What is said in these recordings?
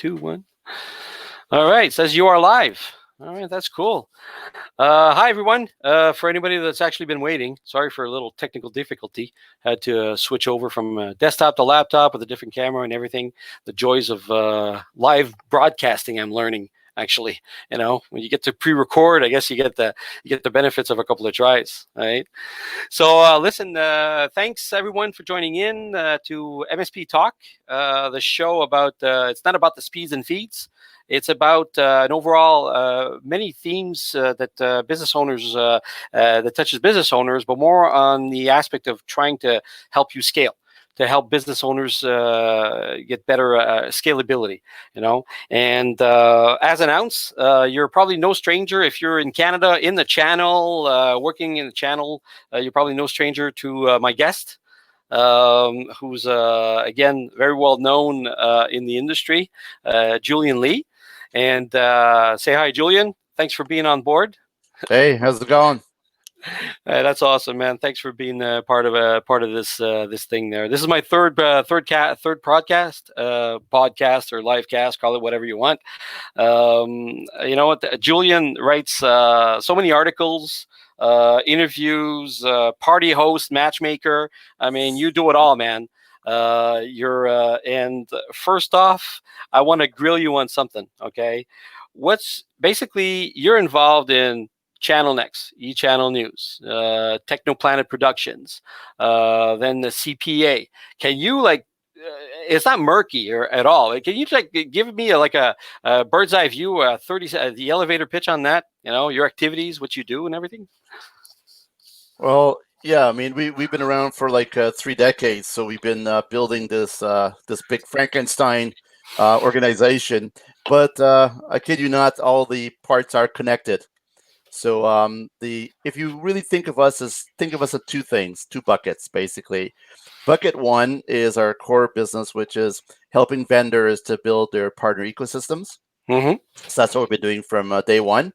2, 1. All right, it says you are live. All right, that's cool. Hi, everyone. For anybody that's actually been waiting, sorry for a little technical difficulty. Had to switch over from desktop to laptop with a different camera and everything. The joys of live broadcasting I'm learning, actually. When you get to pre-record, I guess you get the benefits of a couple of tries, right? So listen, thanks everyone for joining in to MSP Talk, the show about, it's not about the speeds and feeds. It's about an overall many themes that business owners, that touches business owners, but more on the aspect of trying to help you scale, to help business owners get better scalability, And as announced, you're probably no stranger if you're in Canada in the channel, working in the channel. You're probably no stranger to my guest, who's again very well known in the industry, Julian Lee. And say hi, Julian. Thanks for being on board. Hey, how's it going? That's awesome, man. Thanks for being part of this thing. There, this is my third podcast, podcast or live cast. Call it whatever you want. You know what? Julian writes so many articles, interviews, party host, matchmaker. I mean, you do it all, man. And first off, I want to grill you on something. Okay, what's basically you're involved in Channel Next, eChannel News, Technoplanet Productions, then the CPA. Can you it's not murky or at all. Can you give me a bird's eye view, 30 the elevator pitch on that? Your activities, what you do, and everything. Well, yeah, I mean we've been around for 3 decades, so we've been building this big Frankenstein organization. But I kid you not, all the parts are connected. So if you really think of us as two things, two buckets basically. Bucket one is our core business, which is helping vendors to build their partner ecosystems. Mm-hmm. So that's what we've been doing from day one.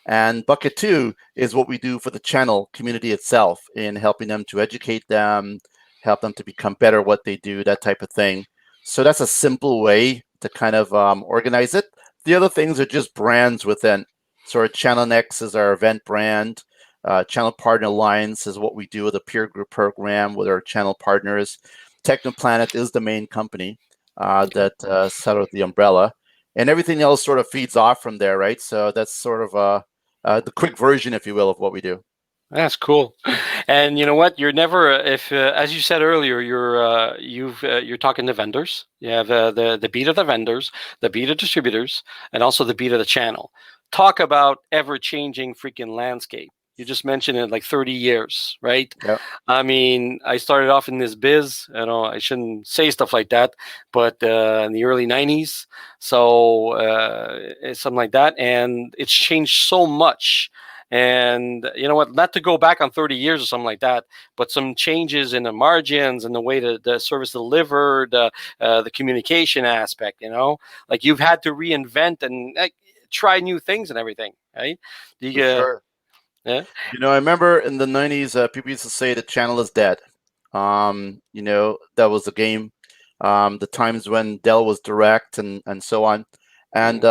And bucket two is what we do for the channel community itself in helping them to educate them, help them to become better at what they do, that type of thing. So that's a simple way to kind of organize it. The other things are just brands within. So our Channel Next is our event brand. Channel Partner Alliance is what we do with a peer group program with our channel partners. Technoplanet is the main company that set out the umbrella. And everything else sort of feeds off from there, right? So that's sort of the quick version, if you will, of what we do. That's cool. And you know what? You're never, if as you said earlier, you're talking to vendors. You have the beat of the vendors, the beat of distributors, and also the beat of the channel. Talk about ever-changing freaking landscape. You just mentioned it, like 30 years, right? Yep. I mean, I started off in this biz. I shouldn't say stuff like that, but in the early 90s, so something like that, and it's changed so much. And you know what? Not to go back on 30 years or something like that, but some changes in the margins and the way the service delivered, the communication aspect. Like you've had to reinvent and try new things and everything, right? Sure. Yeah. I remember in the 90s, people used to say the channel is dead. That was the game. The times when Dell was direct and so on. And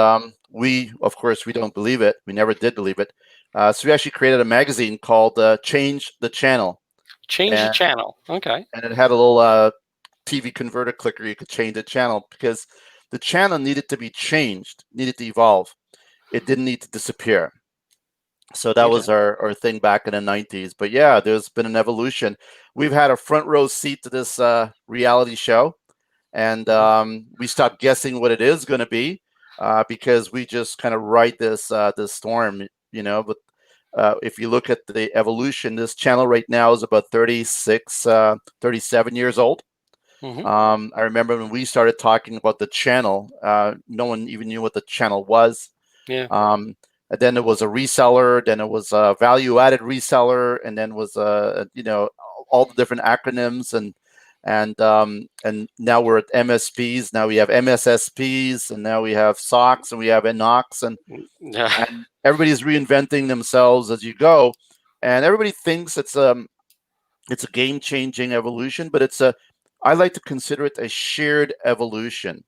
we, of course, we don't believe it. We never did believe it. So we actually created a magazine called Change the Channel. Change the Channel. Okay. And it had a little TV converter clicker. You could change the channel because the channel needed to be changed, needed to evolve. It didn't need to disappear. So that was our thing back in the 90s. But yeah, there's been an evolution. We've had a front row seat to this reality show. And we stopped guessing what it is going to be because we just kind of ride this storm, But if you look at the evolution, this channel right now is about 36, 37 years old. Mm-hmm. I remember when we started talking about the channel, no one even knew what the channel was. Yeah. And then it was a reseller, then it was a value-added reseller, and then was all the different acronyms and now we're at MSPs. Now we have MSSPs, and now we have SOCs, and we have NOCs, and everybody's reinventing themselves as you go, and everybody thinks it's a game-changing evolution, but I like to consider it a shared evolution,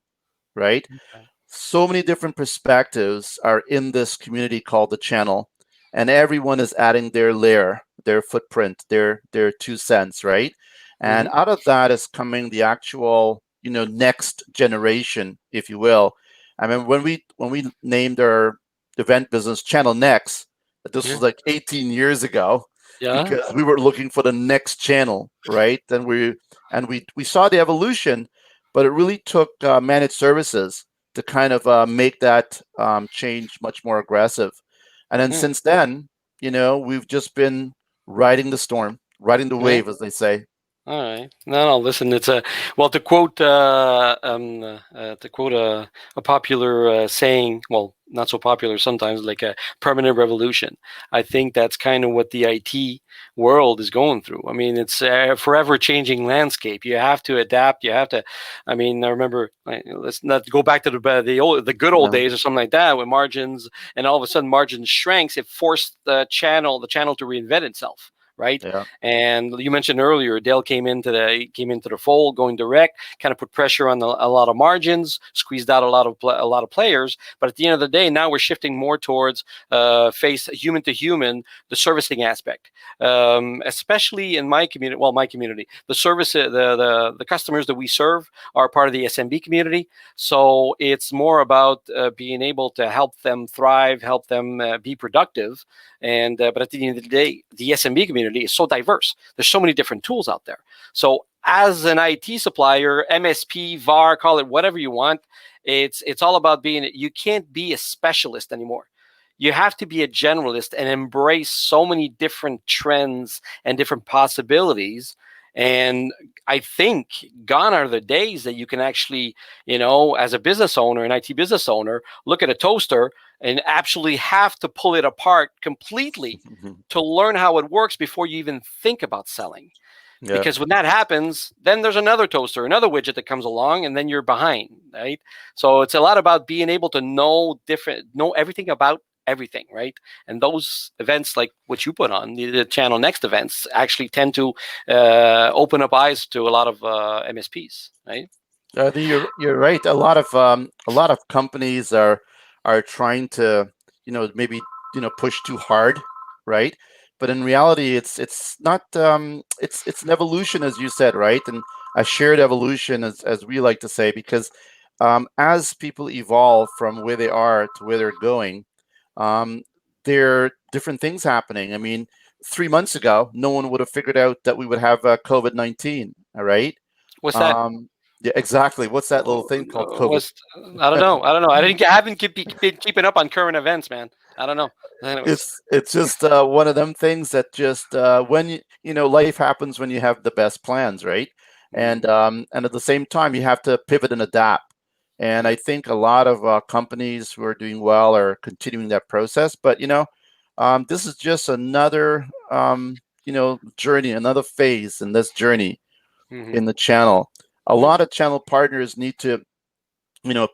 right? Okay. so many different perspectives are in this community called the channel, and everyone is adding their layer, their footprint, their 2 cents, right? And Mm-hmm. out of that is coming the actual, next generation, if you will. I mean, when we named our event business Channel Next, this Yeah. was like 18 years ago, Yeah. because we were looking for the next channel, right? And we saw the evolution, but it really took managed services to kind of make that change much more aggressive. And then Mm. since then, we've just been riding the storm, riding the Yeah. wave, as they say. All right. No, no. Listen, it's a well to quote a popular saying. Well, not so popular sometimes, like a permanent revolution. I think that's kind of what the IT world is going through. I mean, it's a forever changing landscape. You have to adapt. You have to. I mean, I remember. Let's not go back to the good old No. days or something like that, with margins, and all of a sudden margins shranks. It forced the channel to reinvent itself, right? Yeah. And you mentioned earlier, Dell came into the fold, going direct, kind of put pressure on a lot of margins, squeezed out a lot of players. But at the end of the day, now we're shifting more towards face human to human, the servicing aspect, especially in my community. Well, my community, the customers that we serve are part of the SMB community, so it's more about being able to help them thrive, help them be productive. And but at the end of the day, the SMB community is so diverse. There's so many different tools out there. So as an IT supplier, MSP, VAR, call it whatever you want, it's all about being. You can't be a specialist anymore. You have to be a generalist and embrace so many different trends and different possibilities. And I think gone are the days that you can actually, as a business owner, an IT business owner, look at a toaster and actually have to pull it apart completely to learn how it works before you even think about selling. Yeah. Because when that happens, then there's another toaster, another widget that comes along, and then you're behind, right? So it's a lot about being able to know everything about everything, right? And those events, like what you put on the Channel Next events, actually tend to open up eyes to a lot of MSPs, right? You're right. A lot of companies are trying to, maybe, push too hard, right? But in reality, it's not. It's an evolution, as you said, right? And a shared evolution, as we like to say, because as people evolve from where they are to where they're going, um, there are different things happening. I mean, 3 months ago, no one would have figured out that we would have COVID-19. All right. What's that? Um, yeah, exactly. What's that little thing called COVID? What's I don't know. I don't know. I haven't been keeping up on current events, man. I don't know. Anyways. It's just one of them things that just when life happens when you have the best plans, right? Mm-hmm. And at the same time, you have to pivot and adapt. And I think a lot of companies who are doing well are continuing that process. But this is just another journey, another phase in this journey Mm-hmm. in the channel. A Yeah. lot of channel partners need to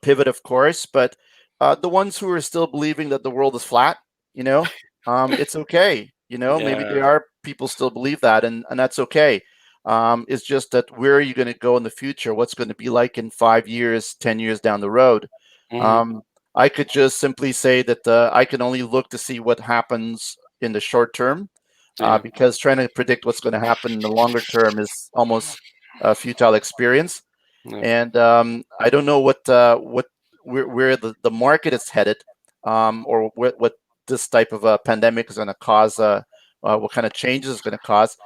pivot, of course, but the ones who are still believing that the world is flat, you know, it's okay. Maybe Yeah. there are people still believe that, and that's okay. It's just that where are you going to go in the future? What's going to be like in 5 years, 10 years down the road? Mm-hmm. Um, I could just simply say that I can only look to see what happens in the short term, Yeah. because trying to predict what's going to happen in the longer term is almost a futile experience. Yeah. And I don't know what where the market is headed, or what this type of a pandemic is going to cause, what kind of changes it's going to cause.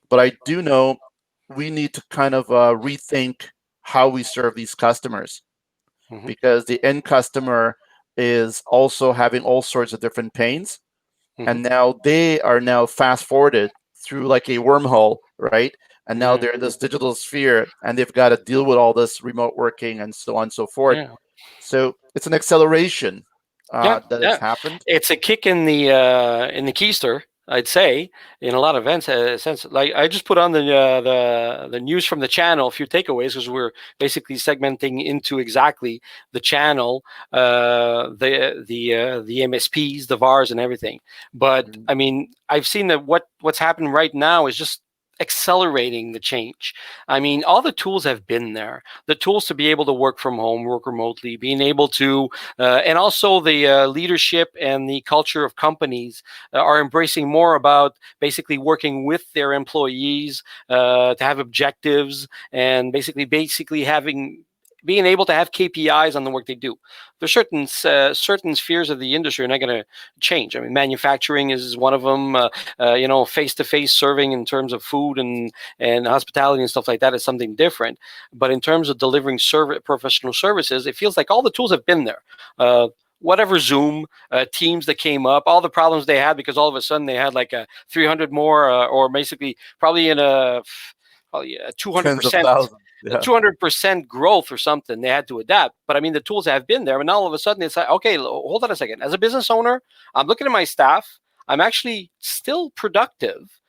But I do know we need to kind of rethink how we serve these customers, Mm-hmm. because the end customer is also having all sorts of different pains, Mm-hmm. and now they are now fast forwarded through like a wormhole, right? And now Yeah. they're in this digital sphere, and they've got to deal with all this remote working and so on and so forth. Yeah. So it's an acceleration Yeah. that has Yeah. happened. It's a kick in the keister, I'd say, in a lot of events. Sense like I just put on the news from the channel, a few takeaways, because we're basically segmenting into exactly the channel, the MSPs, the VARs, and everything. But Mhm. I mean, I've seen that what's happened right now is just accelerating the change. I mean, all the tools have been there. The tools to be able to work from home, work remotely, being able to, and also the leadership and the culture of companies are embracing more about basically working with their employees to have objectives and basically having being able to have KPIs on the work they do. There's certain spheres of the industry are not going to change. I mean, manufacturing is one of them. Face-to-face serving in terms of food and hospitality and stuff like that is something different. But in terms of delivering professional services, it feels like all the tools have been there. Whatever Zoom, Teams that came up, all the problems they had because all of a sudden they had like a 300 more, or basically probably in a probably a Tens of 200%. thousands. Yeah. 200% growth or something, they had to adapt. But I mean, the tools have been there, and now all of a sudden it's like, okay, hold on a second. As a business owner, I'm looking at my staff. I'm actually still productive.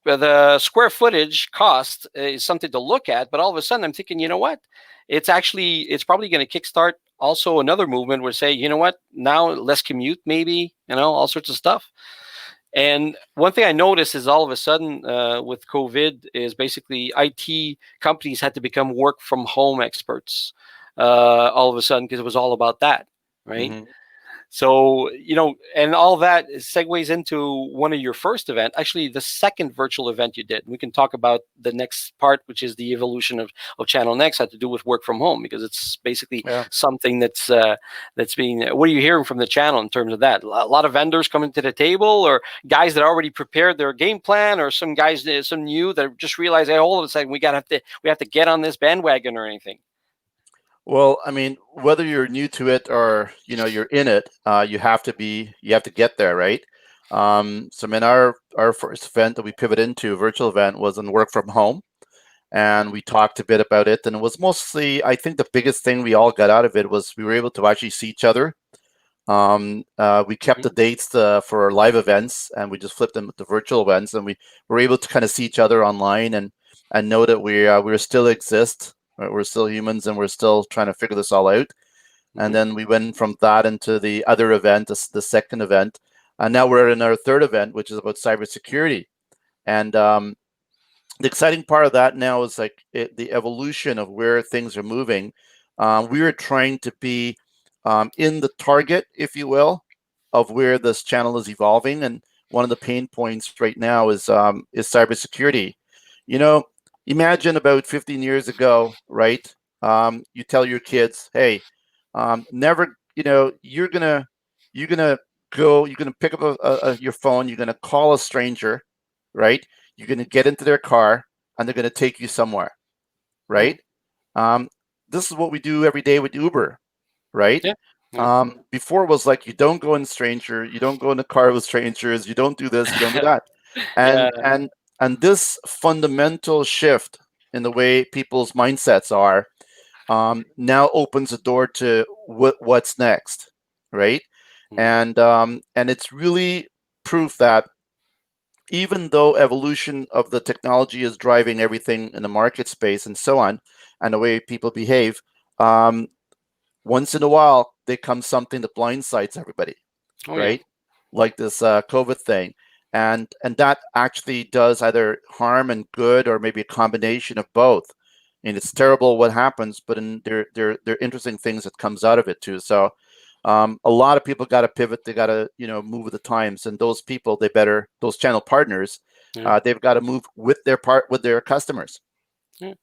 The square footage cost is something to look at, but all of a sudden I'm thinking, you know what? It's probably going to kickstart also another movement where say, you know what? Now less commute, maybe, all sorts of stuff. And one thing I noticed is all of a sudden with COVID is basically IT companies had to become work from home experts all of a sudden because it was all about that, right? Mm-hmm. So, and all that segues into one of your first event, actually the second virtual event you did. We can talk about the next part, which is the evolution of Channel Next had to do with work from home, because it's basically something that's being, what are you hearing from the channel in terms of that? A lot of vendors coming to the table, or guys that already prepared their game plan, or some guys, some new that just realize, hey, hold on a second, we have to get on this bandwagon or anything. Well, I mean, whether you're new to it or you're in it, you have to get there, right? So, I mean, our first event that we pivot into, virtual event, was on work from home, and we talked a bit about it. And it was mostly, I think, the biggest thing we all got out of it was we were able to actually see each other. We kept the dates for our live events, and we just flipped them to virtual events, and we were able to kind of see each other online and know that we still exist. Right? We're still humans, and we're still trying to figure this all out. And then we went from that into the other event, the second event, and now we're in our third event, which is about cybersecurity. And the exciting part of that now is like the evolution of where things are moving. We are trying to be in the target, if you will, of where this channel is evolving. And one of the pain points right now is cybersecurity. Imagine about 15 years ago, right? You tell your kids, hey, never, you're gonna pick up your phone, you're gonna call a stranger, right? You're gonna get into their car, and they're gonna take you somewhere, right? This is what we do every day with Uber, right? Yeah. Before it was like, you don't go in stranger, you don't go in the car with strangers, you don't do this, you don't do that. And this fundamental shift in the way people's mindsets are now opens the door to what's next, right? And it's really proof that even though evolution of the technology is driving everything in the market space and so on, and the way people behave, once in a while there comes something that blindsides everybody, right? Like this COVID thing. And that actually does either harm and good, or maybe a combination of both. And it's terrible what happens, but there are interesting things that comes out of it too. So a lot of people got to pivot. They got to move with the times, and those people, those channel partners, they've got to move with their customers. Yeah.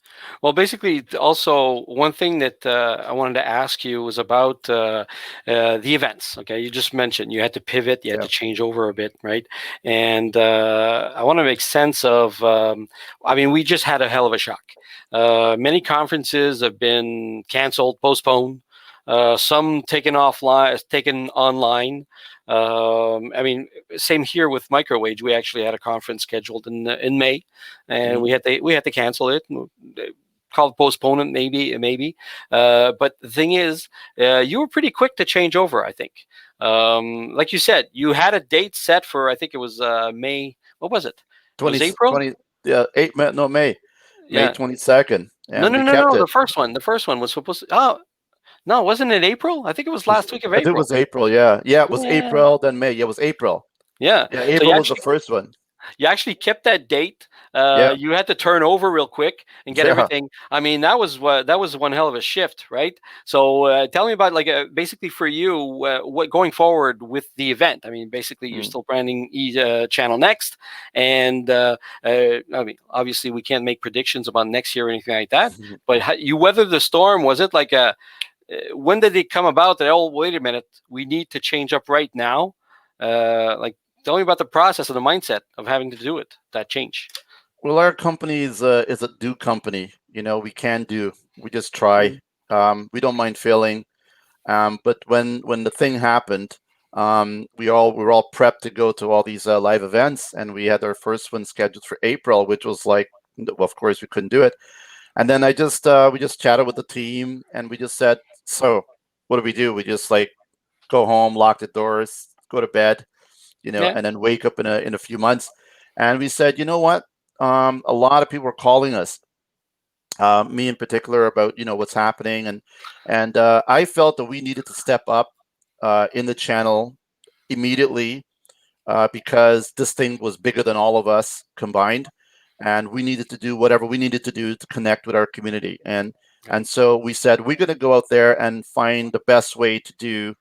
Well, basically, also one thing that I wanted to ask you was about the events. Okay, you just mentioned you had to pivot, you had to change over a bit, right? And I want to make sense of. I mean, we just had a hell of a shock. Many conferences have been canceled, postponed. Some taken offline, taken online. I mean, same here with Microwage. We actually had a conference scheduled in May, and we had to cancel it. Called postpone it, maybe. But the thing is, you were pretty quick to change over. I think, like you said, you had a date set for. I think it was May. What was it? It was April. May. May 22nd. No. The first one was supposed to. Oh. No, wasn't it April? I think it was last week of April. I think it was April, yeah. Yeah, it was April, then May. Yeah, it was April. Yeah. Yeah, April was the first one. You actually kept that date Yeah. You had to turn over real quick and get Yeah. everything. I mean, that was one hell of a shift, right? So tell me about, like, basically for you, what going forward with the event. I mean, basically you're Mm. still branding Channel Next, and I mean, obviously we can't make predictions about next year or anything like that. But how, you weathered the storm. Was it like a when did it come about that, oh, wait a minute, we need to change up right now? Like, tell me about the process and the mindset of having to do it, that change. Well, our company is a do company. We can do. We just try. We don't mind failing. But when the thing happened, we were all prepped to go to all these live events, and we had our first one scheduled for April, which was like, well, of course, we couldn't do it. And then we just chatted with the team, and we just said, so what do we do? We just like go home, lock the doors, go to bed, Yeah. and then wake up in a few months. And we said, you know what? A lot of people are calling us, me in particular, about what's happening, and I felt that we needed to step up in the channel immediately, because this thing was bigger than all of us combined, and we needed to do whatever we needed to do to connect with our community. And so we said we're going to go out there and find the best way to do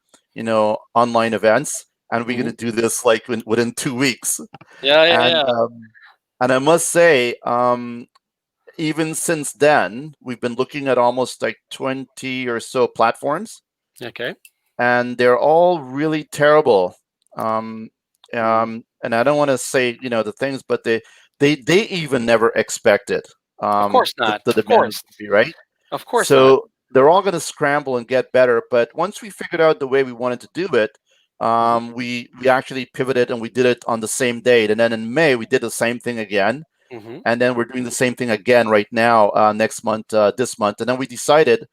online events, and we're going Mm-hmm. to do this like within 2 weeks. Yeah, yeah, And yeah. I must say, even since then, we've been looking at almost like 20 or so platforms, Okay. and they're all really terrible. Um, Mm. and I don't want to say the things, but they even never expected Of course the, not. the Of demand course. to be right. Of course not. So they're all going to scramble and get better. But once we figured out the way we wanted to do it, Mm-hmm. we actually pivoted and we did it on the same date. And then in May we did the same thing again, Mm-hmm. and then we're doing the same thing again right now, next month, this month. And then we decided,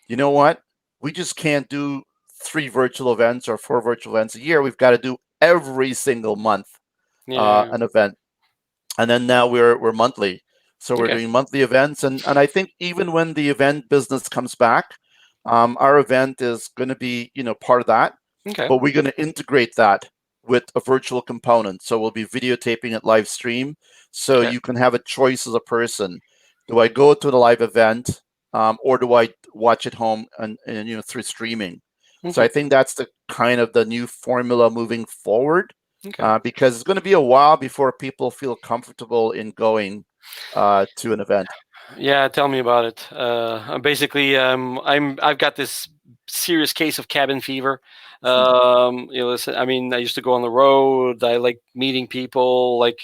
you know what? We just can't do 3 virtual events or 4 virtual events a year. We've got to do every single month Yeah. an event. And then now we're monthly. So we're Okay. doing monthly events. And I think even when the event business comes back, our event is going to be, part of that, Okay. but we're going to integrate that with a virtual component. So we'll be videotaping it live stream. So Okay. you can have a choice as a person. Do I go to the live event, or do I watch it home and through streaming? So Mm-hmm. I think that's the kind of the new formula moving forward, Okay. because it's going to be a while before people feel comfortable in going to an event. Yeah, tell me about it. Basically, I've got this serious case of cabin fever. Listen, I mean, I used to go on the road. I like meeting people. Like,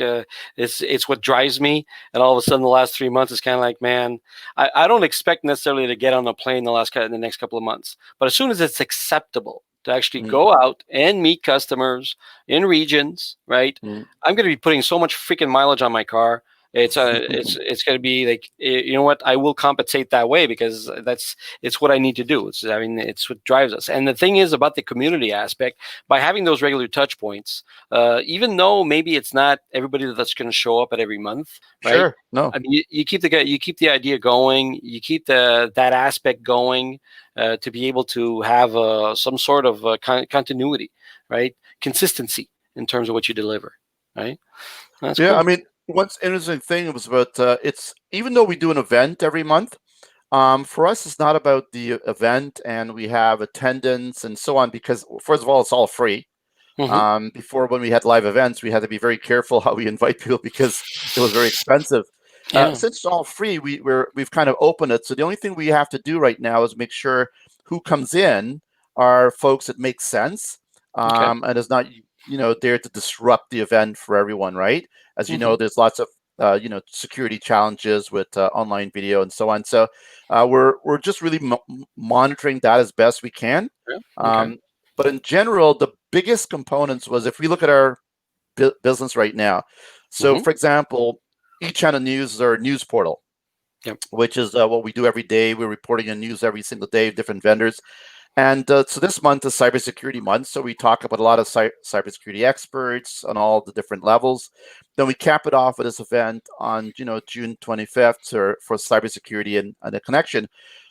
it's what drives me. And all of a sudden, the last 3 months, it's kind of like, man, I don't expect necessarily to get on a plane in the next couple of months. But as soon as it's acceptable to actually Mm, go out and meet customers in regions, right? mm. I'm going to be putting so much freaking mileage on my car. It's going to be like, you know what, I will compensate that way, because it's what I need to do. It's what drives us. And the thing is about the community aspect, by having those regular touch points, even though maybe it's not everybody that's going to show up at every month, right? Sure. No. I mean, you keep the idea going, you keep that aspect going, to be able to have some sort of continuity, right? Consistency in terms of what you deliver, right? That's Yeah, I cool. mean, what's interesting thing was about, it's even though we do an event every month, for us it's not about the event and we have attendance and so on, because first of all it's all free. Hmm. Before, when we had live events, we had to be very careful how we invite people because it was very expensive. Yeah. Since it's all free, we've kind of opened it. So the only thing we have to do right now is make sure who comes in are folks that make sense, Okay. and is not there to disrupt the event for everyone. Right? As you know, Hmm. there's lots of security challenges with online video and so on. So we're just really monitoring that as best we can. Yeah. Okay. Um, but in general, the biggest components was, if we look at our business right now. So, Hmm. for example, eChannel News is our news portal, Yep. which is what we do every day. We're reporting on news every single day, different vendors. And so this month is Cybersecurity Month. So we talk about a lot of cybersecurity experts on all the different levels. Then we cap it off with this event on June 25th for cybersecurity and a connection.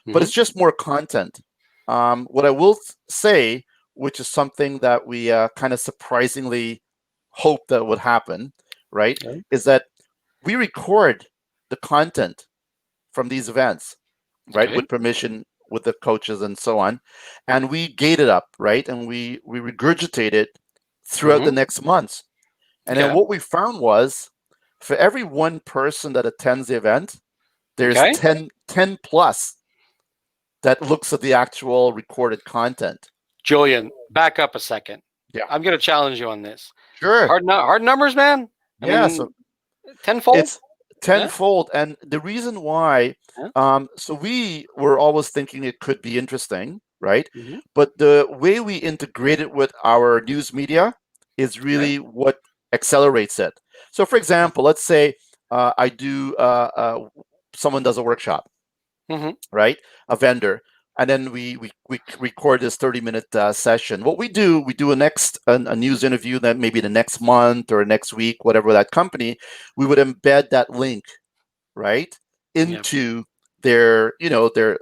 But Hmm. it's just more content. What I will say, which is something that we kind of surprisingly hope that would happen, right, Okay. is that we record the content from these events, right, Okay. with permission with the coaches and so on, and we gate it up, right, and we regurgitate it throughout the next months. And then Yeah. what we found was, for every one person that attends the event, there's Okay. 10 plus that looks at the actual recorded content. Julian, back up a second. Yeah. I'm going to challenge you on this. Sure. Hard numbers, man. I Yeah. So mean, tenfold. it's Yeah. tenfold. And the reason why, Yeah. so we were always thinking it could be interesting, right? Mm-hmm. But the way we integrate it with our news media is Okay. really what accelerates it. So, for example, let's say I do, someone does a workshop, Mm-hmm. right? A vendor. And then we record this 30-minute session. What we do a news interview that maybe the next month or next week, whatever that company, we would embed that link, right, Yeah. into their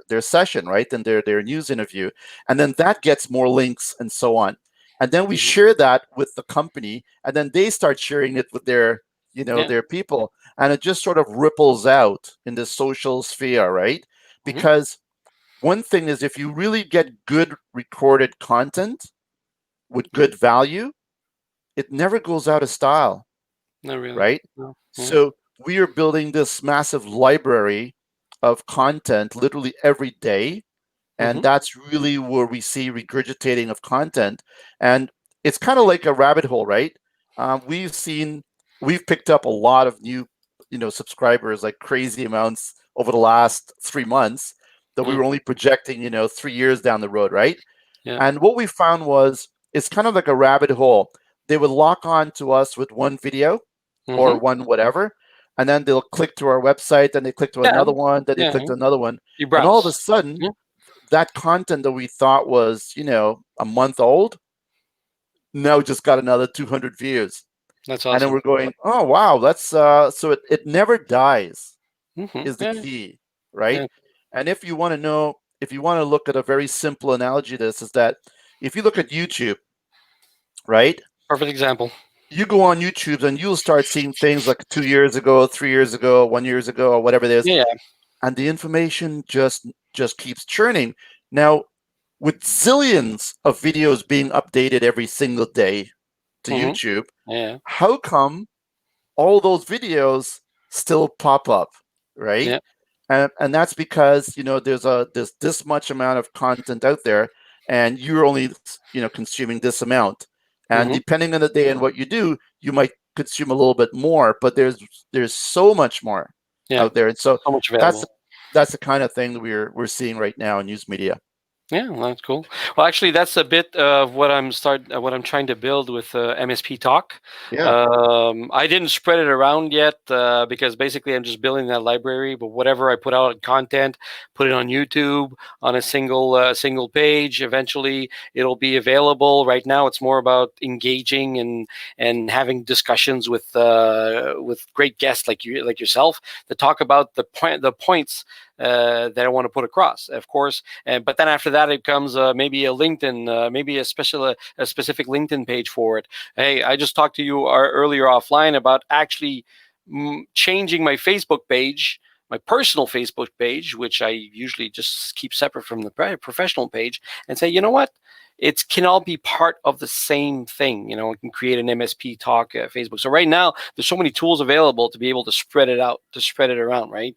their session, right, and their news interview, and then that gets more links and so on, and then we Mm-hmm. share that with the company, and then they start sharing it with their Yeah. their people, and it just sort of ripples out in the social sphere, right? Mm-hmm. Because one thing is, if you really get good recorded content with Yeah. good value, it never goes out of style, Not really. right? No. Yeah. So we are building this massive library of content literally every day. And Mm-hmm. that's really where we see regurgitating of content. And it's kind of like a rabbit hole, right? We've picked up a lot of new, subscribers, like crazy amounts over the last 3 months that we Mm. were only projecting, 3 years down the road, right? Yeah. And what we found was it's kind of like a rabbit hole. They would lock on to us with one video or Mm-hmm. one whatever, and then they'll click to our website, then they click to Yeah. another one, then they Yeah. click to another one, You and all of a browse. sudden, Yeah. that content that we thought was, a month old, now just got another 200 views. That's And then awesome. we're going, oh wow, that's so it never dies Mm-hmm. is the Yeah. key, right? Yeah. And if you want to know, if you want to look at a very simple analogy to this, is that if you look at YouTube, right? Perfect example. You go on YouTube and you'll start seeing things like 2 years ago, 3 years ago, 1 year ago, or whatever it is, Yeah. and the information just keeps churning. Now, with zillions of videos being updated every single day to Mm-hmm. YouTube, Yeah. how come all those videos still pop up, right? Yeah. And that's because there's this much amount of content out there, and you're only consuming this amount. And Mm-hmm. depending on the day and what you do, you might consume a little bit more, but there's so much more Yeah. out there. And so So much that's available. that's the kind of thing that we're seeing right now in news media. Yeah, well, that's cool. Well, actually, that's a bit of what I'm trying to build with MSP Talk. Yeah. I didn't spread it around yet because basically I'm just building that library. But whatever I put out in content, put it on YouTube on a single page. Eventually, it'll be available. Right now, it's more about engaging and having discussions with great guests like yourself to talk about the points that I want to put across, of course. But then after that, it comes maybe a LinkedIn, maybe a specific LinkedIn page for it. Hey, I just talked to you earlier offline about actually changing my Facebook page, my personal Facebook page, which I usually just keep separate from the professional page, and say, you know what? It can all be part of the same thing. I can create an MSP Talk Facebook. So right now, there's so many tools available to be able to spread it out, to spread it around, right?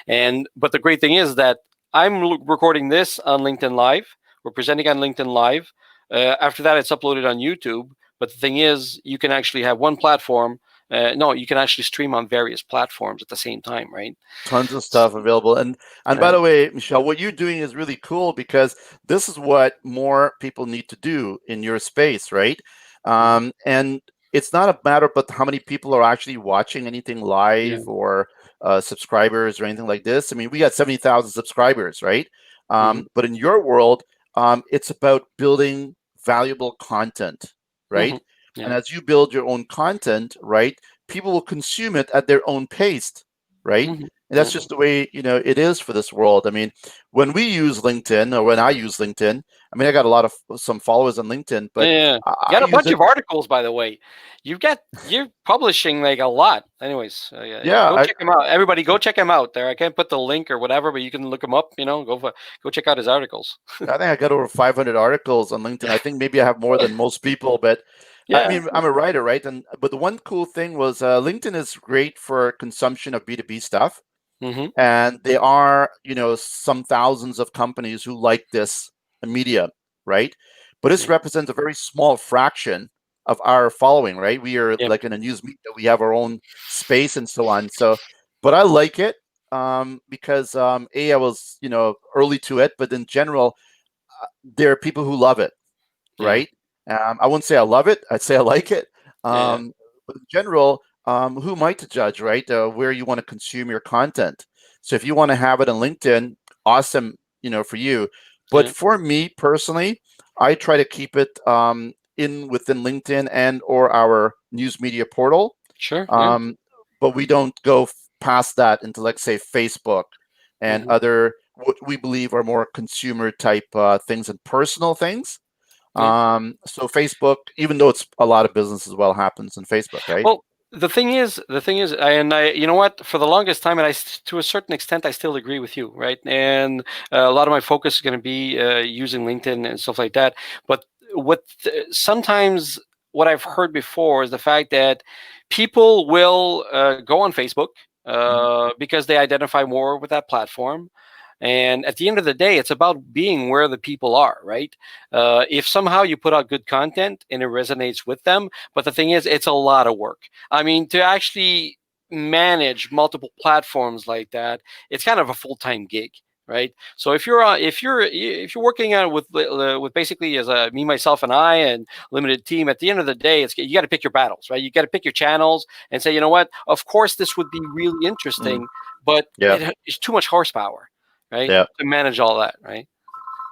But the great thing is that I'm recording this on LinkedIn Live. We're presenting on LinkedIn Live. After that, it's uploaded on YouTube. But the thing is, you can actually have one platform. No, you can actually stream on various platforms at the same time, right? Tons of stuff available. And by the way, Michel, what you're doing is really cool, because this is what more people need to do in your space, right? And it's not a matter about how many people are actually watching anything live or subscribers or anything like this. I mean, we got 70,000 subscribers, right? But in your world, it's about building valuable content, right? Yeah. And as you build your own content, right, people will consume it at their own pace. right? Mhm. And that's just the way, it is for this world. I mean, when we use LinkedIn, or when I use LinkedIn, I mean, I got a lot of some followers on LinkedIn, but Yeah, you I got a use bunch it. of articles, by the way. You're publishing like a lot. Anyways, Yeah, go check him out. Everybody, go check him out. There, I can't put the link or whatever, but you can look him up. Go check out his articles. I think I got over 500 articles on LinkedIn. I think maybe I have more than most people, but I Yeah. mean, I'm a writer, right? But the one cool thing was LinkedIn is great for consumption of B2B stuff. Mm-hmm. And there are, some thousands of companies who like this media, right? But this Yeah. represents a very small fraction of our following, right? We are Yeah. like in a news media, we have our own space and so on. So, but I like it because I was, early to it, but in general, there are people who love it, Yeah. right? I wouldn't say I love it. I'd say I like it. Yeah. But in general, who am I to judge, right? Where you want to consume your content. So if you want to have it on LinkedIn, awesome, for you. But Yeah. for me personally, I try to keep it in within LinkedIn and or our news media portal. Sure. Yeah. Um, but we don't go past that into, let's say, Facebook and Mm-hmm. other what we believe are more consumer type things and personal things. Yeah. So Facebook, even though it's a lot of business as well happens in Facebook, right? Well, the thing is, and you know what? For the longest time, and to a certain extent, I still agree with you, right? And a lot of my focus is going to be using LinkedIn and stuff like that. But sometimes what I've heard before is the fact that people will go on Facebook Mhm. because they identify more with that platform. And at the end of the day, it's about being where the people are, right? If somehow you put out good content and it resonates with them, but the thing is, it's a lot of work. I mean, to actually manage multiple platforms like that, it's kind of a full-time gig, right? So if you're working on with basically as a me myself and I and limited team, at the end of the day, you got to pick your battles, right? You got to pick your channels and say, you know what? Of course, this would be really Mm. interesting, but Yeah, it's too much horsepower, right, yeah, to manage all that, right?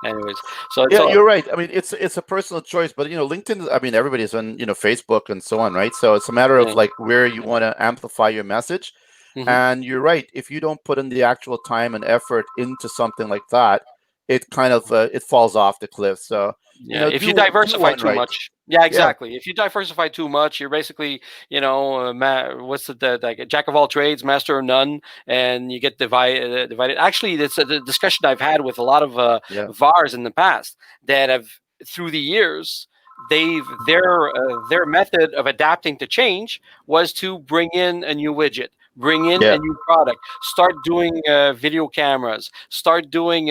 Anyways, so it's yeah. all You're right. I mean, it's a personal choice, but LinkedIn. I mean, everybody's on Facebook and so on, right? So it's a matter of yeah. like where you want to amplify your message. Hmm. And you're right. If you don't put in the actual time and effort into something like that, it kind of it falls off the cliff. So Yeah, if you do diversify one too right. much, yeah, Yeah. exactly. If you diversify too much, you're basically, what's like a jack of all trades, master of none, and you get divided. Actually, it's a discussion I've had with a lot of Yeah. VARs in the past that have, through the years, their method of adapting to change was to bring in a new widget, bring in Yeah. a new product, start doing video cameras, start doing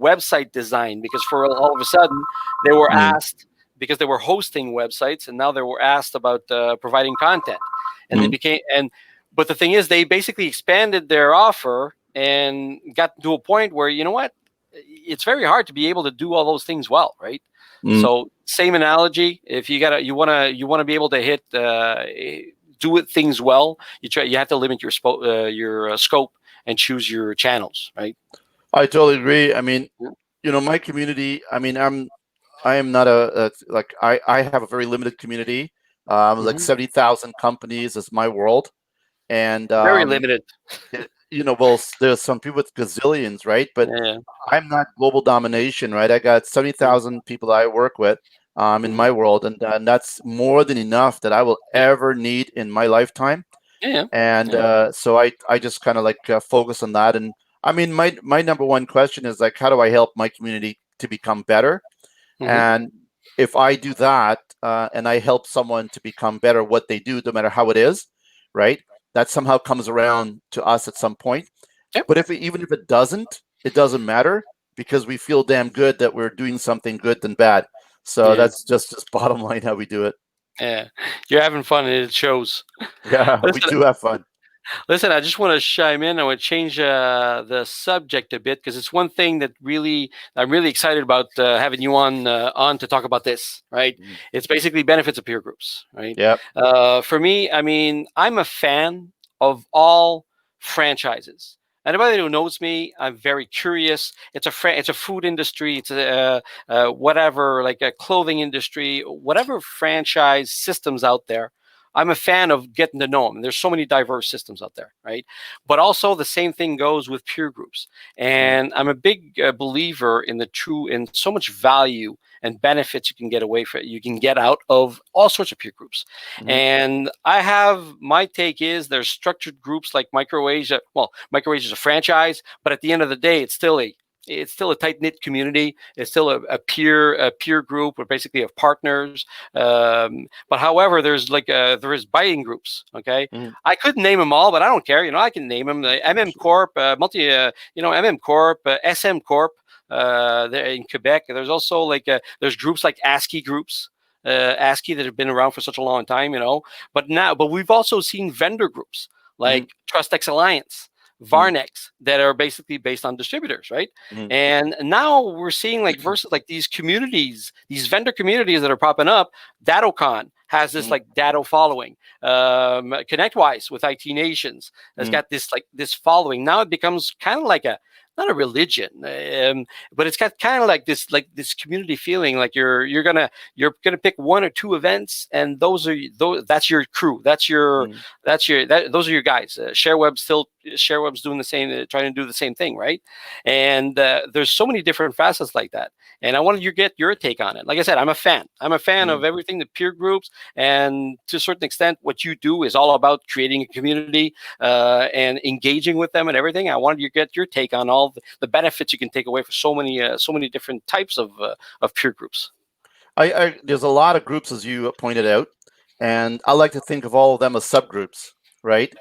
website design, because for all of a sudden they were Mm. asked, because they were hosting websites, and now they were asked about providing content, and they Mm. became and but the thing is, they basically expanded their offer and got to a point where, you know what, it's very hard to be able to do all those things well, right? Mm. So same analogy, if you want to be able to hit do it things well, you have to limit your scope and choose your channels, right? I totally agree. I mean, Yeah. my community. I mean, I am not like I have a very limited community. Like Hmm. 70,000 companies is my world, and Very limited. well, there's some people with gazillions, right? But Yeah. I'm not global domination, right? I got 70,000 people I work with in Hmm. my world, and that's more than enough that I will Yeah. ever need in my lifetime. Yeah. And Yeah. so I just kind of like focus on that. And I mean, my number one question is like, how do I help my community to become better? Hmm. And if I do that and I help someone to become better what they do, no matter how it is, right? That somehow comes around to us at some point. Yep. But even if it doesn't, it doesn't matter because we feel damn good that we're doing something good than bad. So Yeah. that's just bottom line how we do it. Yeah. You're having fun, and it shows. Yeah, we Listen, do have fun. Listen, I just want to chime in. I want to change the subject a bit, because it's one thing that I'm really excited about having you on to talk about this. Right? Mhm. It's basically benefits of peer groups. Right? Yep. For me, I mean, I'm a fan of all franchises. Anybody who knows me, I'm very curious. It's a food industry. It's a whatever, like a clothing industry, whatever franchise systems out there. I'm a fan of getting to know them. There's so many diverse systems out there, right? But also the same thing goes with peer groups. And I'm a big believer in in so much value and benefits you can get away from, you can get out of all sorts of peer groups. And my take is there's structured groups like Microasia. Well, Microasia is a franchise, but at the end of the day, it's still a tight knit community. It's still a peer group, or basically of partners. But however, there is buying groups. Okay, I couldn't name them all, but I don't care. I can name them: the MM Corp, MM Corp, SM Corp. There in Quebec, there's also there's groups like ASCII groups. ASCII that have been around for such a long time, but we've also seen vendor groups like TrustX Alliance, Varnex, that are basically based on distributors, right? And now we're seeing versus these communities, these vendor communities that are popping up. DattoCon has this Datto following. ConnectWise with IT Nations has got this following. Now it becomes kind of like not a religion, but it's got kind of this community feeling. Like you're gonna pick one or two events, and that's your crew. Those are your guys. ShareWeb's doing the same, trying to do the same thing, right? And there's so many different facets like that. And I wanted to get your take on it. Like I said, I'm a fan. I'm a fan of everything, the peer groups, and to a certain extent, what you do is all about creating a community and engaging with them and everything. I wanted to get your take on all the benefits you can take away from so many different types of peer groups. There's a lot of groups, as you pointed out, and I like to think of all of them as subgroups, right?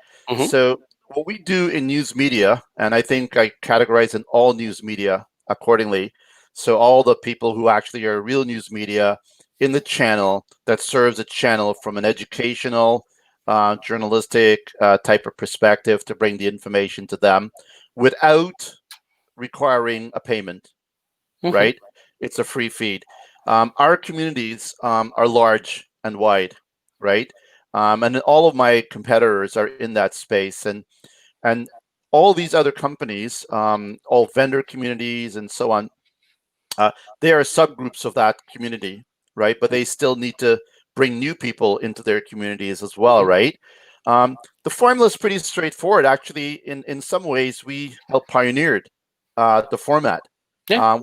So what we do in news media, and I think I categorize in all news media accordingly. So all the people who actually are real news media in the channel that serves a channel from an educational, journalistic type of perspective to bring the information to them without requiring a payment, right? It's a free feed. Our communities are large and wide, right? And all of my competitors are in that space, and all these other companies, all vendor communities and so on, they are subgroups of that community, right? But they still need to bring new people into their communities as well, right? The formula is pretty straightforward. Actually, in some ways, we helped pioneered the format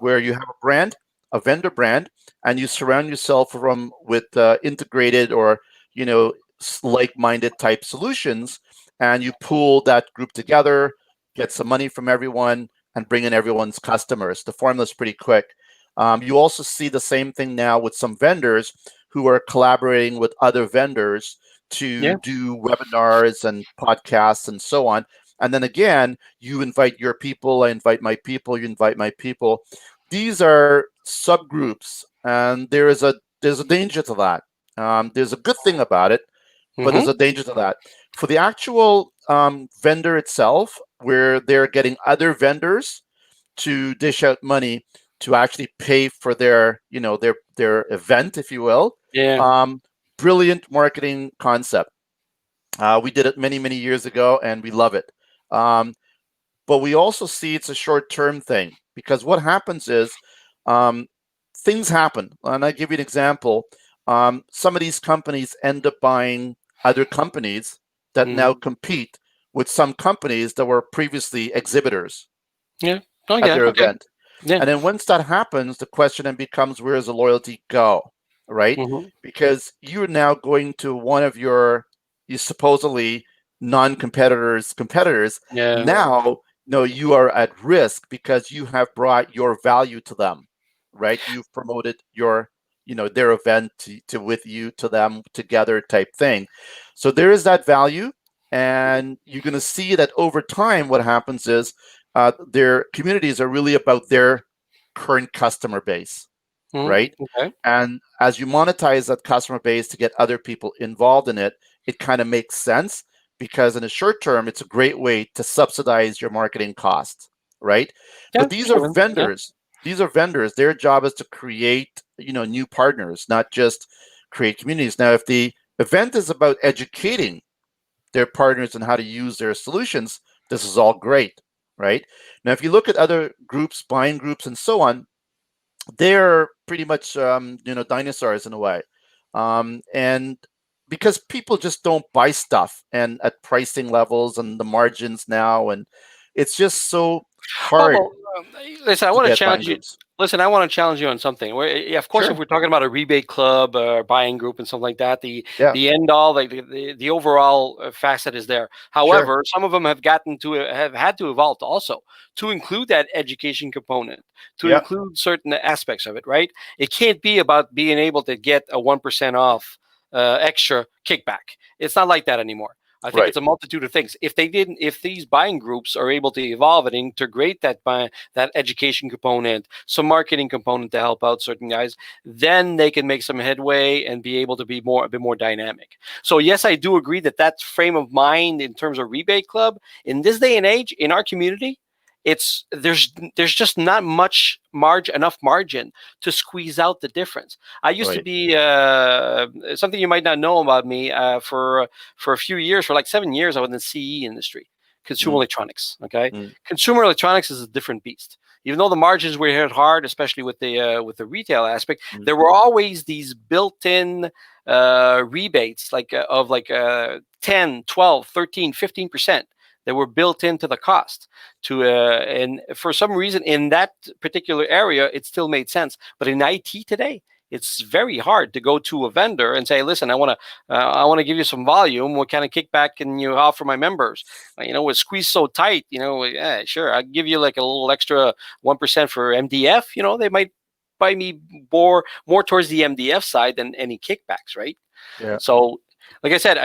where you have a brand, a vendor brand, and you surround yourself with integrated or like-minded type solutions, and you pool that group together, get some money from everyone, and bring in everyone's customers. The formula is pretty quick. You also see the same thing now with some vendors who are collaborating with other vendors to do webinars and podcasts and so on. And then again, you invite your people, I invite my people, you invite my people. These are subgroups, and there's a danger to that. There's a good thing about it, but there's a danger to that. For the actual vendor itself, where they're getting other vendors to dish out money to actually pay for their event, if you will. Brilliant marketing concept. We did it many years ago, and we love it. But we also see it's a short-term thing, because what happens is things happen. And I'll give you an example. Some of these companies end up buying other companies that now compete with some companies that were previously exhibitors at their event. And then once that happens, the question then becomes, where does the loyalty go, right? Because you're now going to one of your supposedly non-competitors' competitors. Now, no, you are at risk because you have brought your value to them, right? You've promoted their event to them together type thing. So there is that value, and you're going to see that over time. What happens is their communities are really about their current customer base, right? And as you monetize that customer base to get other people involved in it, it kind of makes sense, because in the short term, it's a great way to subsidize your marketing costs, right? But these are vendors. These are vendors. Their job is to create, new partners, not just create communities. Now, if the event is about educating their partners on how to use their solutions, this is all great, right? Now, if you look at other groups, buying groups, and so on, they're pretty much, dinosaurs in a way. And because people just don't buy stuff and at pricing levels and the margins now, and it's just so hard Well, listen, I to want to get buying challenge you. groups. Listen, I want to challenge you on something. Yeah, of course, if Sure. we're talking about a rebate club or buying group and something like that, Yeah. the end all, like the overall facet is there. Sure. However, some of them have had to evolve also to include that education component, to Yeah. include certain aspects of it. Right? It can't be about being able to get a 1% off extra kickback. It's not like that anymore. I think Right. it's a multitude of things. If these buying groups are able to evolve and integrate that education component, some marketing component to help out certain guys, then they can make some headway and be able to be a bit more dynamic. So yes, I do agree that frame of mind in terms of rebate club in this day and age in our community, it's there's just not much enough margin to squeeze out the difference. I used to Right. be something you might not know about me for a few years, for like 7 years, I was in the CE industry, consumer Mm, electronics. Okay, mm, consumer electronics is a different beast. Even though the margins were hit hard, especially with the retail aspect, mm. there were always these built-in rebates, like of like 10, 12, 13, 15%, that were built into the cost. And for some reason, in that particular area, it still made sense. But in IT today, it's very hard to go to a vendor and say, "Listen, I want to give you some volume. What kind of kickback can you offer my members?" It's squeezed so tight. Yeah, sure, I'll give you like a little extra 1% for MDF. They might buy me more towards the MDF side than any kickbacks, right? Yeah. So, like I said,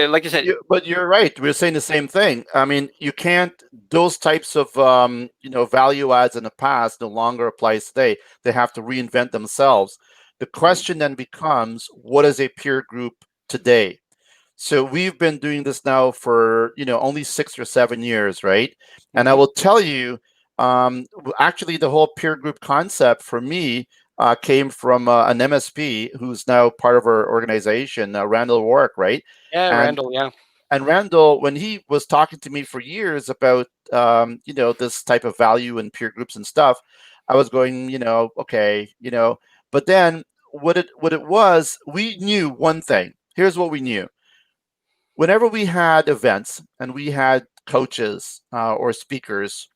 like I said, But you're right. We're saying the same thing. I mean, you can't. Those types of value adds in the past no longer applies today. They have to reinvent themselves. The question then becomes, what is a peer group today? So we've been doing this now for only 6 or 7 years, right? And I mhm, will tell you, actually, the whole peer group concept for me came from an MSP who's now part of our organization, Randall Warwick, right? yeah, And Randall, yeah, and Randall, when he was talking to me for years about this type of value and peer groups and stuff, I was going, okay, but then what it was, we knew one thing. Here's what we knew. Whenever we had events and we had coaches or speakers,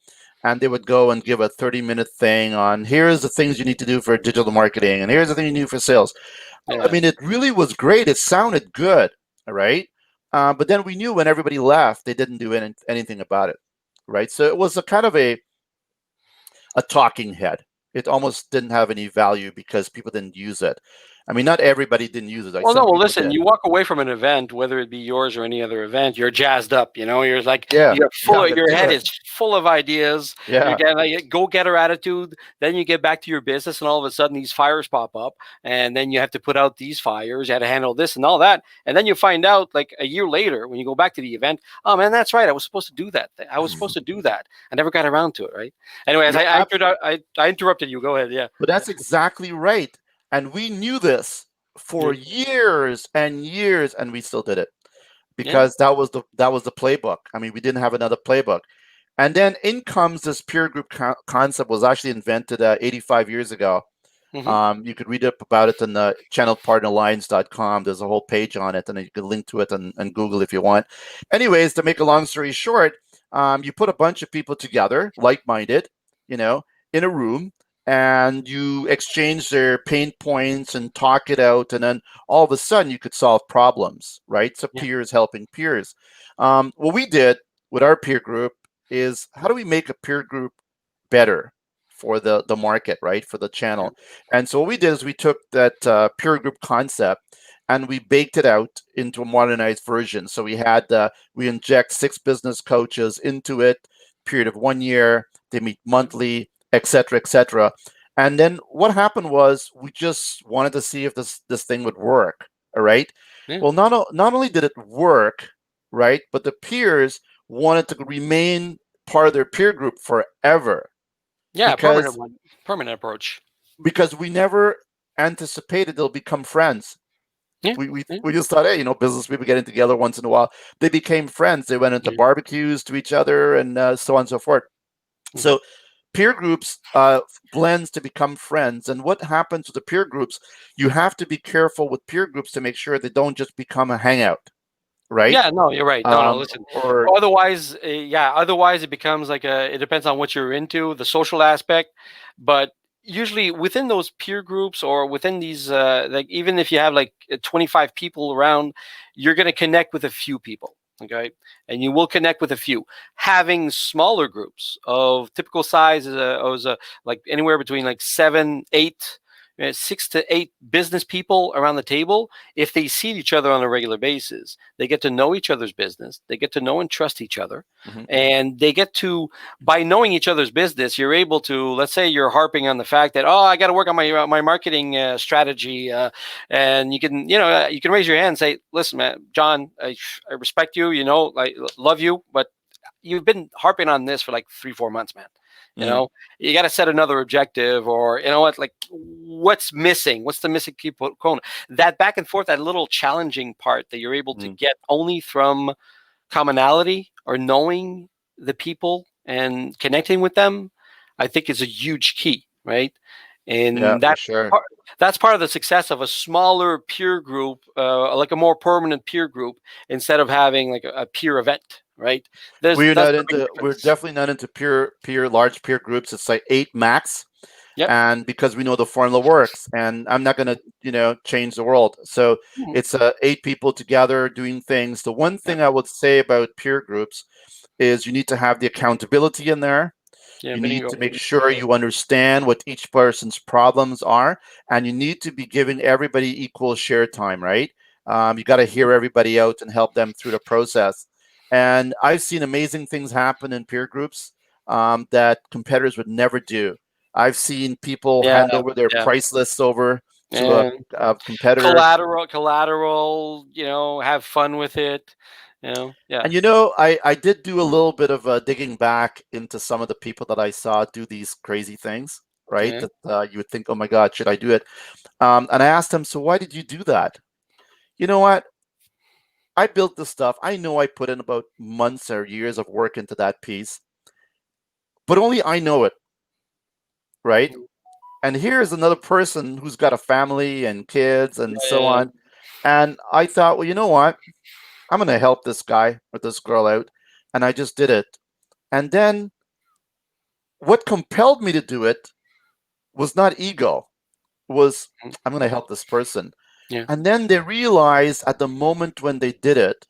and they would go and give a 30-minute thing on here's the things you need to do for digital marketing and here's the thing you need for sales. I yeah. mean, it really was great. It sounded good, all right? But then we knew when everybody left, they didn't do anything about it, right? So it was a kind of a talking head. It almost didn't have any value because people didn't use it. I mean, not everybody didn't use it. Like Well, no. some Well, people listen. did. You walk away from an event, whether it be yours or any other event, you're jazzed up. You're like Yeah, yeah, I'm gonna your do head it. is full of ideas. You're Yeah. getting like a go-getter attitude. Then you get back to your business, and all of a sudden these fires pop up, and then you have to put out these fires. You had to handle this and all that, and then you find out like a year later when you go back to the event. Oh man, that's right. I was supposed to do that. I was supposed to do that. I never got around to it. Right. Anyway, as You're ab- I interrupted you. Go ahead. Yeah. but that's exactly right. And we knew this for Yeah. years and years, and we still did it Yeah. because that was the playbook. I mean, we didn't have another playbook. And then in comes this peer group concept was actually invented 85 years ago. Mm-hmm. You could read up about it on the channelpartneralliance.com. There's a whole page on it, and you can link to it and Google if you want. Anyways, to make a long story short, you put a bunch of people together, like-minded, in a room, and you exchange their pain points and talk it out, and then all of a sudden you could solve problems, right? So Yeah. peers helping peers. What we did with our peer group is how do we make a peer group better for the market, right? For the Yeah. channel. And so what we did is we took that peer group concept and we baked it out into a modernized version. So we inject 6 business coaches into it, period of 1 year. They meet monthly, et cetera, et cetera. And then what happened was we just wanted to see if this thing would work. All right. Yeah. Well, not only did it work, right, but the peers wanted to remain part of their peer group forever Yeah, permanent because one, permanent approach. we never anticipated they'll become friends. Yeah, We, we yeah, we just thought, hey, business people getting together once in a while. They became friends. They went into yeah. barbecues to each other and so on and so forth. Mhm. So peer groups blends to become friends. And what happens with the peer groups, you have to be careful with peer groups to make sure they don't just become a hangout, right? Yeah, no, you're right. No, listen. Or Otherwise, otherwise it becomes like it depends on what you're into, the social aspect. But usually within those peer groups or within these, like even if you have like 25 people around, you're going to connect with a few people. Okay. And you will connect with a few. Having smaller groups of typical size like anywhere between like 7, 8, 6 to 8 business people around the table, if they see each other on a regular basis, they get to know each other's business, they get to know and trust each other, and they get to, by knowing each other's business, you're able to, let's say you're harping on the fact that, oh, I got to work on my marketing strategy, and you can, you can raise your hand and say, listen, man, John, I respect you, I love you, but you've been harping on this for like 3-4 months, man. You got to set another objective, or like what's missing? What's the missing key component? That back and forth, that little challenging part that you're able to get only from commonality or knowing the people and connecting with them, I think is a huge key, right? yeah, And for sure. that's part of the success of a smaller peer group, like a more permanent peer group, instead of having like a peer event, right? That's the big We're difference. definitely not into large peer groups. It's like 8 max. Yep. And because we know the formula works, and I'm not going to change the world. So Mhm. it's 8 people together doing things. The one Yep. thing I would say about peer groups is you need to have the accountability in there. Yeah, You need bingo. to make sure you understand what each person's problems are, and you need to be giving everybody equal share time, right? You got to hear everybody out and help them through the process. And I've seen amazing things happen in peer groups that competitors would never do. I've seen people Yeah, hand over their yeah. price lists over to And a competitor. collateral, have fun with it, yeah. And I did do a little bit of digging back into some of the people that I saw do these crazy things, right? Yeah. That you would think, oh my God, should I do it? And I asked them, so why did you do that? You know what? I built this stuff. I know I put in about months or years of work into that piece, but only I know it, right? And here's another person who's got a family and kids and so Yeah, on. And I thought, well, you know what? I'm going to help this guy or this girl out. And I just did it. And then what compelled me to do it was not ego, was yeah. I'm going to help this person. Yeah. And then they realized at the moment when they did it,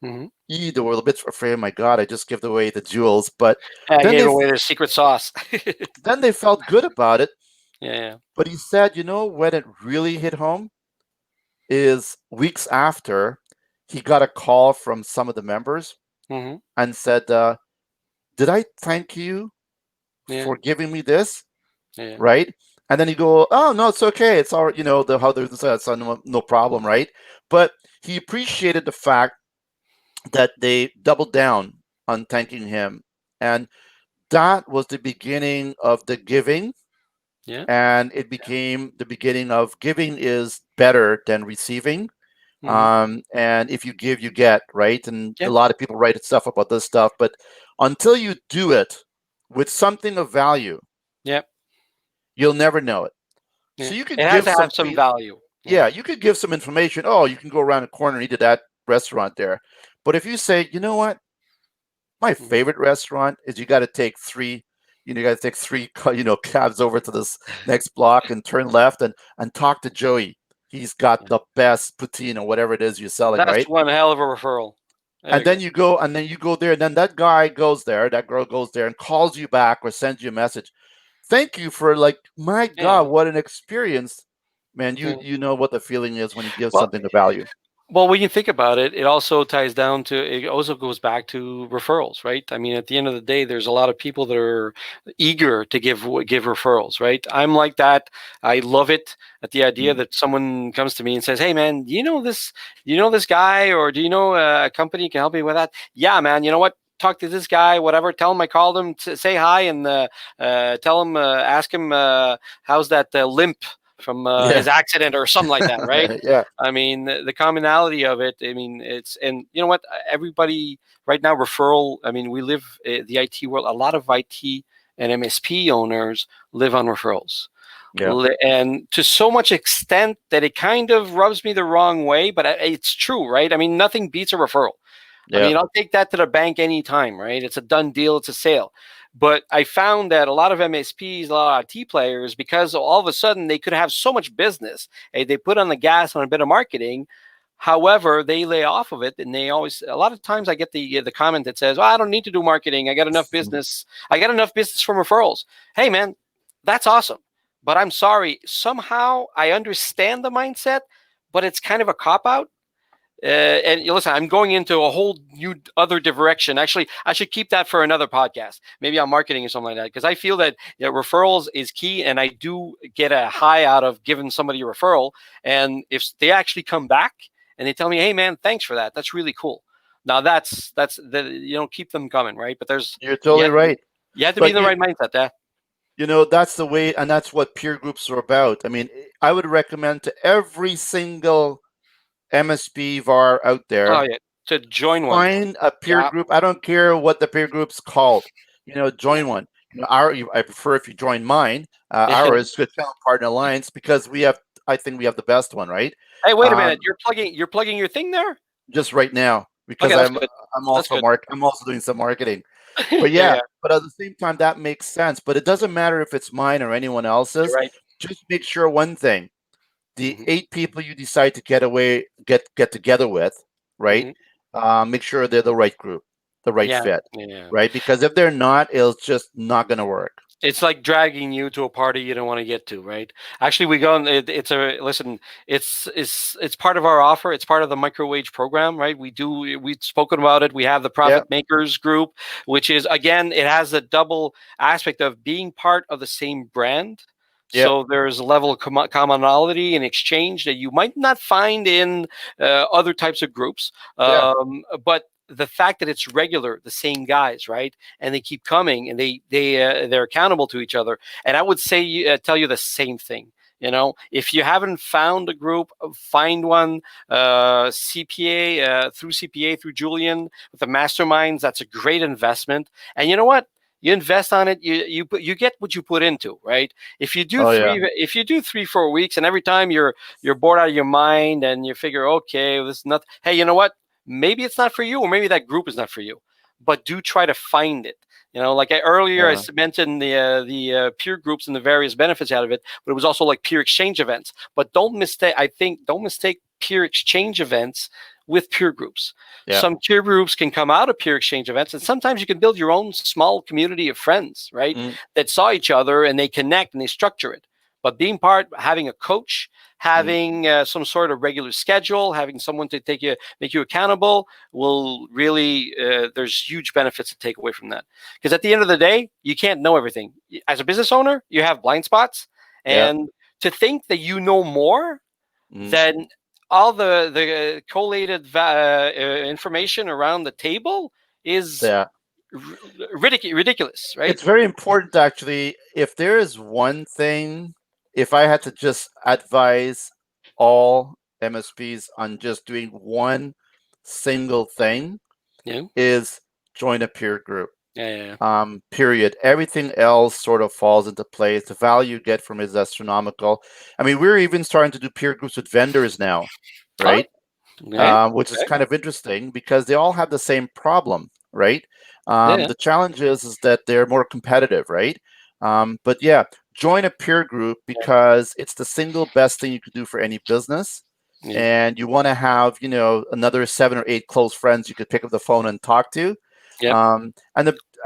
Hmm. they were a bit afraid, oh my God, I just give away the jewels. But I then gave they away their secret sauce. felt good about it. Yeah. But he said, when it really hit home is weeks after he got a call from some of the members Hmm. and said, did I thank you Yeah. for giving me this? Yeah. Right? And then you go, oh no, it's okay. It's all right, how there's no problem, right? But he appreciated the fact that they doubled down on thanking him. And that was the beginning of the giving. Yeah. And it became the beginning of giving is better than receiving. Hmm. And if you give, you get, right? And a Yep. lot of people write stuff about this stuff, but until you do it with something of value, Yep. you'll never know it. Yeah. So you could It has give to some have some value. Yeah. yeah, you could give some information. Oh, you can go around the corner and eat at that restaurant there. But if you say, you know what, my Hmm. favorite restaurant is you got to take three, you got to take three, cabs over to this next block and turn left and talk to Joey. He's got Yeah. the best poutine or whatever it is you're selling, That's right? one hell of a referral. There And you go. then you go there, and then that guy goes there, that girl goes there and calls you back or sends you a message. Thank you for my Yeah. God, what an experience. Man, Yeah. you know what the feeling is when you give Well, something of value. Well, when you think about it, it also ties down to, it also goes back to referrals, right? I mean, at the end of the day, there's a lot of people that are eager to give referrals, right? I'm like that. I love it at the idea Mm. that someone comes to me and says, "Hey, man, do you know this? You know this guy, or do you know a company can help me with that?" Yeah, man. You know what? Talk to this guy, whatever. Tell him I called him. Say hi and tell him, ask him how's that limp from his Yeah. accident or something like that, right? Yeah. I mean, the commonality of it. I mean, and you know what? Everybody right now referral. I mean, we live the IT world. A lot of IT and MSP owners live on referrals. Yeah. And to so much extent that it kind of rubs me the wrong way, but it's true, right? I mean, nothing beats a referral. I Yeah. mean, I'll take that to the bank anytime, right? It's a done deal, it's a sale. But I found that a lot of MSPs, a lot of IT players, because all of a sudden they could have so much business, they put on the gas on a bit of marketing. However, they lay off of it, and they always. A lot of times, I get the comment that says, "Oh, I don't need to do marketing. I got enough business. I got enough business from referrals." Hey, man, that's awesome. But I'm sorry. Somehow, I understand the mindset, but it's kind of a cop out. And listen, I'm going into a whole new other direction. Actually, I should keep that for another podcast, maybe on marketing or something like that, because I feel that referrals is key, and I do get a high out of giving somebody a referral. And if they actually come back and they tell me, "Hey, man, thanks for that. That's really cool." Now that's keep them coming, right? But You're totally right. you have to be in But the right mindset. There. that's the way, and that's what peer groups are about. I mean, I would recommend to every single MSP VAR out Oh there, yeah, to join one. find a peer Yeah. group. I don't care what the peer group's called. Join one. I prefer if you join mine. Ours, Good Channel Partner Alliance, because I think we have the best one, right? Hey, wait a Um, minute. You're plugging your thing there. just right now, Okay, because that's good. I'm That's also good. I'm also doing some marketing. But Yeah, yeah, yeah. but at the same time, that makes sense. But it doesn't matter if it's mine or anyone You're else's. right. Just make sure one thing: the Hmm. 8 people you decide to get together with, right? Hmm. Make sure they're the right group, the right Yeah, fit, yeah. right? Because if they're not, it's just not going to work. It's like dragging you to a party you don't want to get to, right? Actually, we go. It's a listen. It's part of our offer. It's part of the microwage program, right? We've spoken about it. We have the Yeah, Profit Makers group, which is again, it has a double aspect of being part of the same brand. yeah, So there's a level of commonality and exchange that you might not find in other types of groups. yeah. But the fact that it's regular, the same guys, right? And they keep coming, and they're accountable to each other. And I would say tell you the same thing. If you haven't found a group, find one. CPA through CPA through Julian with the masterminds. That's a great investment. And you know what? You invest on it, you get what you put into, right? If you do Oh yeah, 3-4 weeks, and every time you're bored out of your mind, and you figure, okay, this is not. Hey, you know what? Maybe it's not for you, or maybe that group is not for you. But do try to find it. Like earlier, I yeah, mentioned the peer groups and the various benefits out of it, but it was also like peer exchange events. But don't mistake peer exchange events with peer groups. yeah. Some peer groups can come out of peer exchange events, and sometimes you can build your own small community of friends, right? Mm, That saw each other, and they connect and they structure it. But having a coach, mm, having some sort of regular schedule, having someone to make you accountable, will really there's huge benefits to take away from that. Because at the end of the day, you can't know everything. As a business owner, you have blind spots, yeah. and to think that you know more Mm, than all the collated information around the table is yeah. ridiculous, right? It's very important, actually. If there is one thing, if I had to just advise all MSPs on just doing one single thing, Yeah, is join a peer group. yeah, yeah. Period. Everything else sort of falls into place. The value you get from it is astronomical. I mean, we're even starting to do peer groups with vendors now, Oh, right? okay, Which is okay. kind of interesting because they all have the same problem, right? Yeah, The challenge is that they're more competitive, right? But yeah, join a peer group yeah, because it's the single best thing you could do for any business. yeah, And you want to have, another 7 or 8 close friends you could pick up the phone and talk to. yep,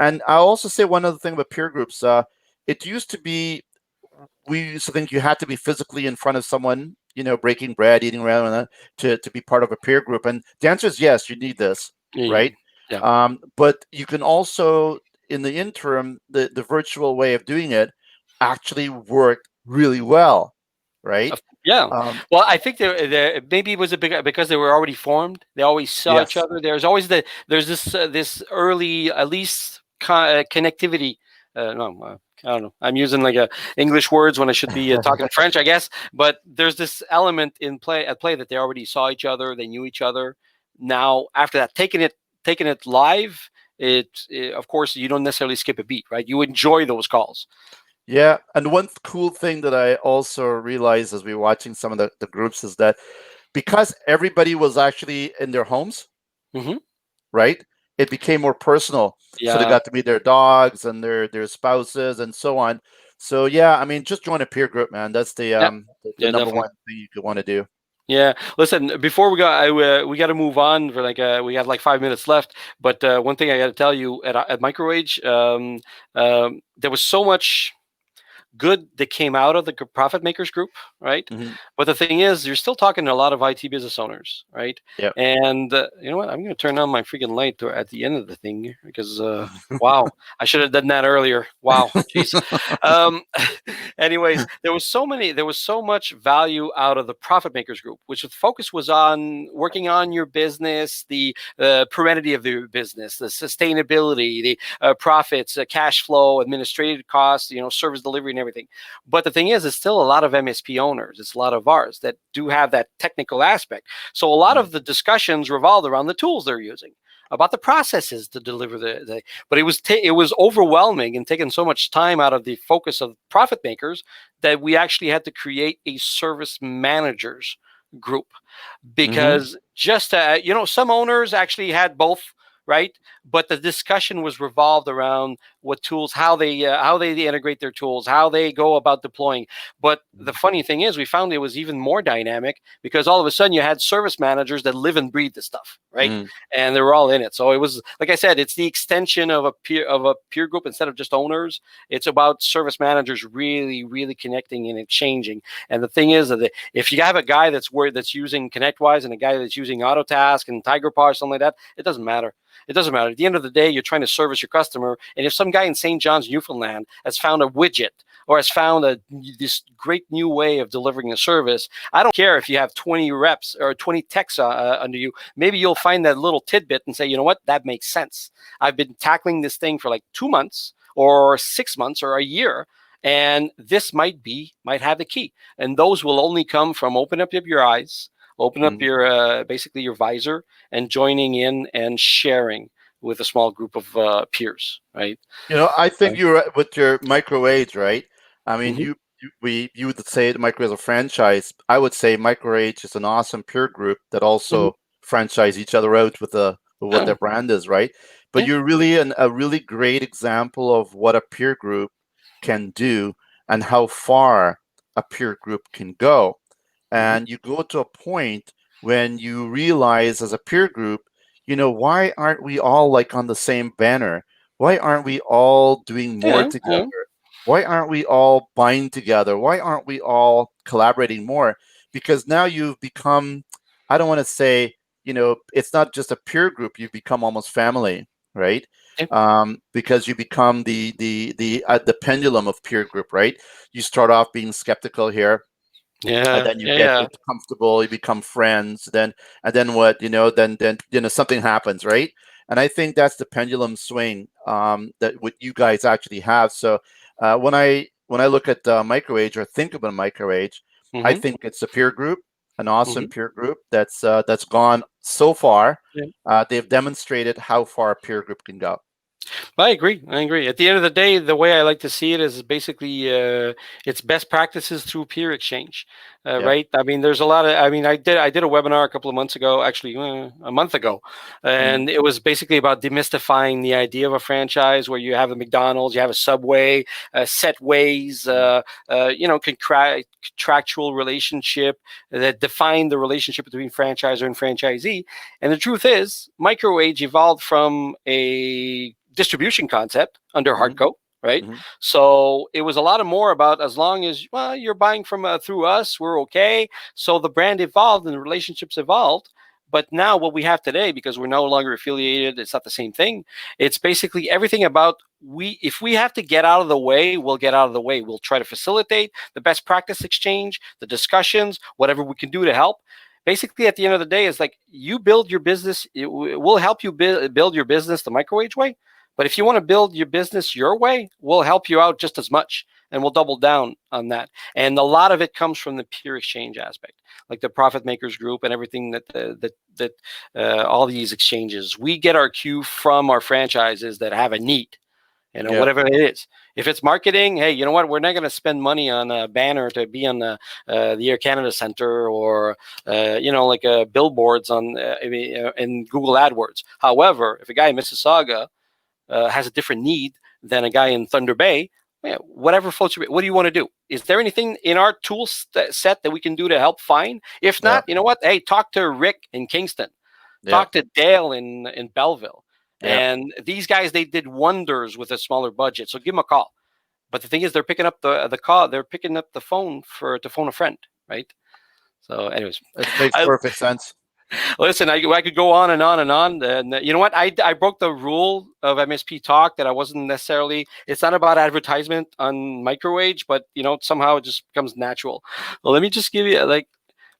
And I'll also say one other thing about peer groups. It used to be, we used to think you had to be physically in front of someone, breaking bread, eating around, and to be part of a peer group. And the answer is yes, you need this, yeah, right? yeah. But you can also, in the interim, the virtual way of doing it actually worked really well, right? Yeah. Um, Well, I think maybe it was because they were already formed. They always saw each yes. other. There's this early, at least connectivity. No, I don't know. I'm using like English words when I should be talking French, I guess. But there's this element at play that they already saw each other. They knew each other. Now, after that, taking it live, of course, you don't necessarily skip a beat, right? You enjoy those calls. Yeah, and one cool thing that I also realized as we were watching some of the groups is that because everybody was actually in their homes, Mm-hmm. right? It became more personal. So they Yeah. got to meet their dogs and their spouses and so on. So yeah, I mean, just join a peer group, man. That's Yeah. the Yeah, number definitely. one thing you could want to do. Yeah. Listen, before we got to move on for we got like 5 minutes left. But one thing I got to tell you at Microage, there was so much good that came out of the profit makers group, right? Mm-hmm. But the thing is, you're still talking to a lot of IT business owners, right? Yeah. And you know what? I'm going to turn on my freaking light at the end of the thing because wow, I should have done that earlier. Wow, jeez. Um, anyways, there was so much value out of the profit makers group, which the focus was on working on your business, the perennity of the business, the sustainability, the profits, cash flow, administrative costs, service delivery and everything. But the thing is, it's still a lot of MSP owners. It's a lot of ours that do have that technical aspect. So a lot of the discussions revolved around the tools they're using, about the processes to deliver but it was overwhelming and taking so much time out of the focus of profit makers that we actually had to create a service managers group Mm-hmm. because just some owners actually had both, right? But the discussion was revolved around what tools, how they integrate their tools, how they go about deploying. But the funny thing is, we found it was even more dynamic because all of a sudden you had service managers that live and breathe the stuff, right? Mm-hmm. And they were all in it. So it was, like I said, it's the extension of a peer group instead of just owners. It's about service managers really, really connecting and exchanging. And the thing is that if you have a guy that's using ConnectWise and a guy that's using Autotask and TigerPaw or something like that, it doesn't matter. It doesn't matter. At the end of the day, you're trying to service your customer. And if some guy in St. John's, Newfoundland has found a widget or has found this great new way of delivering a service, I don't care if you have 20 reps or 20 techs under you. Maybe you'll find that little tidbit and say, you know what, that makes sense. I've been tackling this thing for like 2 months or 6 months or a year. And this might have the key. And those will only come from open up your eyes, open up Mm-hmm. your basically your visor, and joining in and sharing with a small group of peers, right? I think you're right with your micro age, right? I mean, Mm-hmm. you would say the micro is a franchise. I would say micro age is an awesome peer group that Mm-hmm. also franchise each other out with what Yeah, their brand is, right? But yeah, you're really a really great example of what a peer group can do and how far a peer group can go. mm-hmm. And you go to a point when you realize as a peer group, why aren't we all like on the same banner? Why aren't we all doing more Yeah, together? yeah, Why aren't we all buying together? Why aren't we all collaborating more? Because now you've become, I don't want to say, it's not just a peer group, you've become almost family, right? yeah, Because you become the pendulum of peer group, right? You start off being skeptical here, and yeah, then you get yeah. it comfortable, you become friends, then what, then something happens, right? And I think that's the pendulum swing that what you guys actually have. So when I look at microage or think about microage, I Mm-hmm. think it's a peer group, an awesome Mm-hmm. peer group that's gone so far. Yeah. They've demonstrated how far a peer group can go. I agree. I agree. At the end of the day, the way I like to see it is basically it's best practices through peer exchange, Yeah. right? I mean, there's a lot of. I mean, I did a webinar a couple of months ago, actually a month ago, Mm-hmm. and it was basically about demystifying the idea of a franchise where you have a McDonald's, you have a Subway, set ways, contractual relationship that define the relationship between franchisor and franchisee. And the truth is, microage evolved from a distribution concept under Mm-hmm. Hardco, right? Mm-hmm. So it was a lot of more about as long as you're buying from through us, we're okay. So the brand evolved and the relationships evolved. But now what we have today, because we're no longer affiliated, it's not the same thing. It's basically everything about if we have to get out of the way, we'll get out of the way. We'll try to facilitate the best practice exchange, the discussions, whatever we can do to help. Basically, at the end of the day, it's like you build your business. We'll help you build your business the microwave way. But if you want to build your business your way, we'll help you out just as much. and we'll double down on that. And a lot of it comes from the peer exchange aspect, like the Profit Makers Group and everything that all these exchanges. We get our cue from our franchises that have a need, Yeah. whatever it is. If it's marketing, hey, you know what? We're not going to spend money on a banner to be on the Air Canada Center or, like billboards in Google AdWords. However, if a guy in Mississauga has a different need than a guy in Thunder Bay, yeah, whatever floats your. What do you want to do? Is there anything in our tool set that we can do to help find? If Yeah. not, you know what? Hey, talk to Rick in Kingston. Yeah. Talk to Dale in Belleville. Yeah. And these guys, they did wonders with a smaller budget. So give them a call. But the thing is, they're picking up the call. They're picking up the phone to phone a friend, right? So, anyways, It makes perfect sense. listen, I could go on and on and on. And you know what? I broke the rule of MSP Talk that I wasn't necessarily. It's not about advertisement on microwave, but somehow it just becomes natural. Well, let me just give you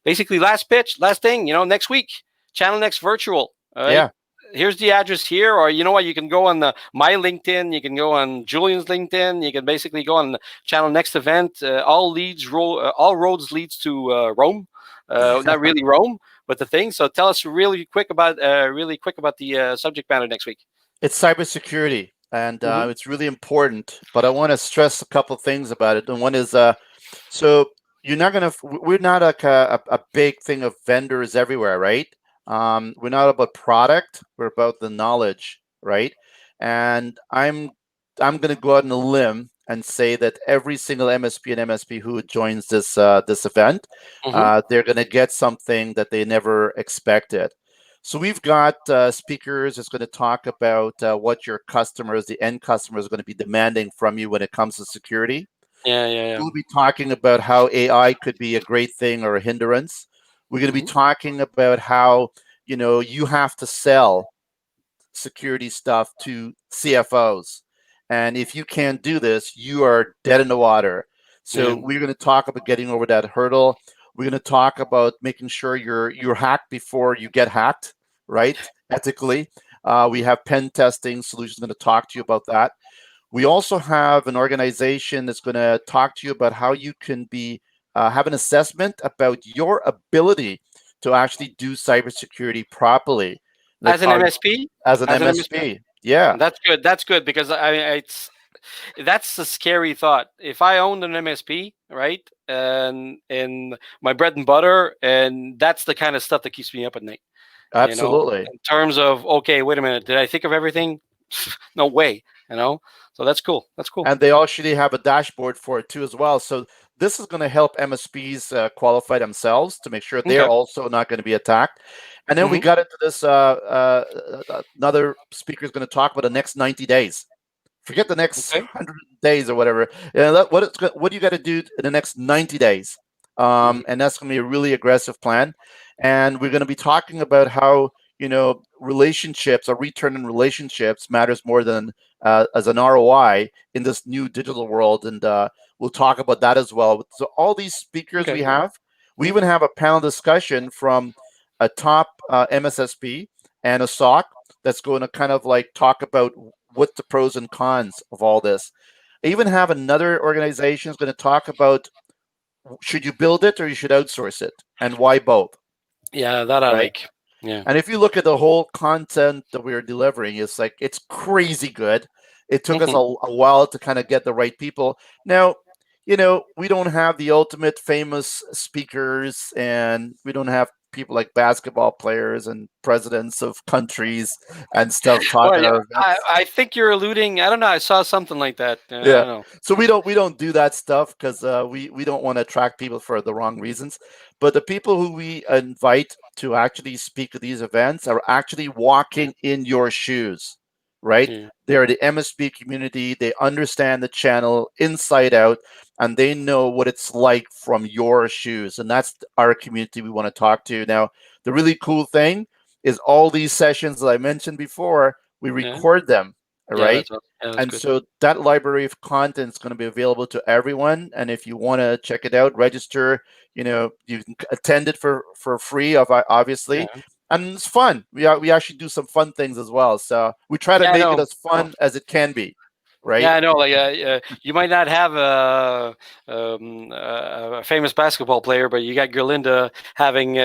basically last pitch, last thing. Next week, Channel Next Virtual. All right? Yeah. Here's the address here, or you know what? You can go on my LinkedIn. You can go on Julian's LinkedIn. You can basically go on the Channel Next event. All roads leads to Rome. Not really Rome, but the thing. So tell us really quick about the subject matter next week. It's cybersecurity, and it's really important. But I want to stress a couple of things about it. And one is, so you're not gonna. We're not a big thing of vendors everywhere, right? We're not about product. We're about the knowledge, right? And I'm going to go out on a limb and say that every single MSP and MSP who joins this event, they're going to get something that they never expected. So we've got speakers that's going to talk about what your customers, the end customers, are going to be demanding from you when it comes to security. Yeah. We'll be talking about how AI could be a great thing or a hindrance. We're going to be talking about how, you have to sell security stuff to CFOs. And if you can't do this, you are dead in the water. So we're going to talk about getting over that hurdle. We're going to talk about making sure you're hacked before you get hacked, right? Ethically. We have pen testing solutions going to talk to you about that. We also have an organization that's going to talk to you about how you can have an assessment about your ability to actually do cybersecurity properly. Like as an MSP? As an MSP. Yeah. That's good because that's a scary thought. If I owned an MSP, right, and my bread and butter, and that's the kind of stuff that keeps me up at night. Absolutely. In terms of, okay, wait a minute, did I think of everything? No way. So that's cool. And they actually have a dashboard for it too as well. So this is going to help MSPs qualify themselves to make sure they're also not going to be attacked. And then we got into this, another speaker is going to talk about the next 90 days. Forget the next 100 days or whatever. What do you got to do in the next 90 days? And that's going to be a really aggressive plan. And we're going to be talking about how, relationships or return in relationships matters more than as an ROI in this new digital world. And we'll talk about that as well. So all these speakers we have, we even have a panel discussion from a top MSSP and a SOC that's going to kind of like talk about what the pros and cons of all this. I even have another organization is going to talk about should you build it or you should outsource it and why both. Yeah, that I like. Yeah. And if you look at the whole content that we're delivering, it's crazy good. It took us a while to kind of get the right people. Now, we don't have the ultimate famous speakers, and we don't have people like basketball players and presidents of countries and stuff talking. I think you're alluding. I don't know. I saw something like that. I don't know. So we don't do that stuff because we don't want to attract people for the wrong reasons. But the people who we invite to actually speak at these events are actually walking in your shoes, right? Yeah. They're the MSP community. They understand the channel inside out, and they know what it's like from your shoes. And that's our community we want to talk to. Now, the really cool thing is all these sessions that I mentioned before, we record them, right? And so that library of content is going to be available to everyone. And if you want to check it out, register, you can attend it for free, obviously. And it's fun. We actually do some fun things as well. So we try to make it as fun as it can be. right? Yeah, I know. Like, you might not have a famous basketball player, but you got Gerlinda having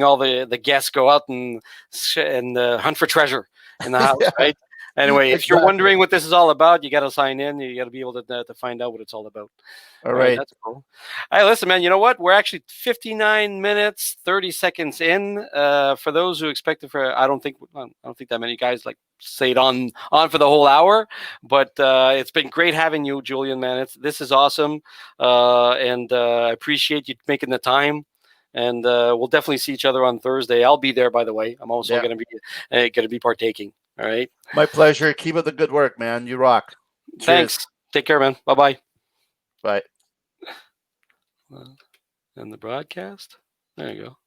all the guests go out and hunt for treasure in the house, Yeah, right? Anyway, if you're exactly. wondering what this is all about, you got to sign in. You got to be able to find out what it's all about. All All right, right. that's cool. Hey, listen, man. You know what? We're actually 59 minutes 30 seconds in. For those who expected for, I don't think that many guys like stayed on for the whole hour. But it's been great having you, Julian. Man, this is awesome, and I appreciate you making the time. And we'll definitely see each other on Thursday. I'll be there, by the way. I'm also Yeah. going to be partaking. All right. My pleasure. Keep up the good work, man. You rock. Cheers. Thanks. Take care, man. Bye-bye. Bye. And the broadcast. There you go.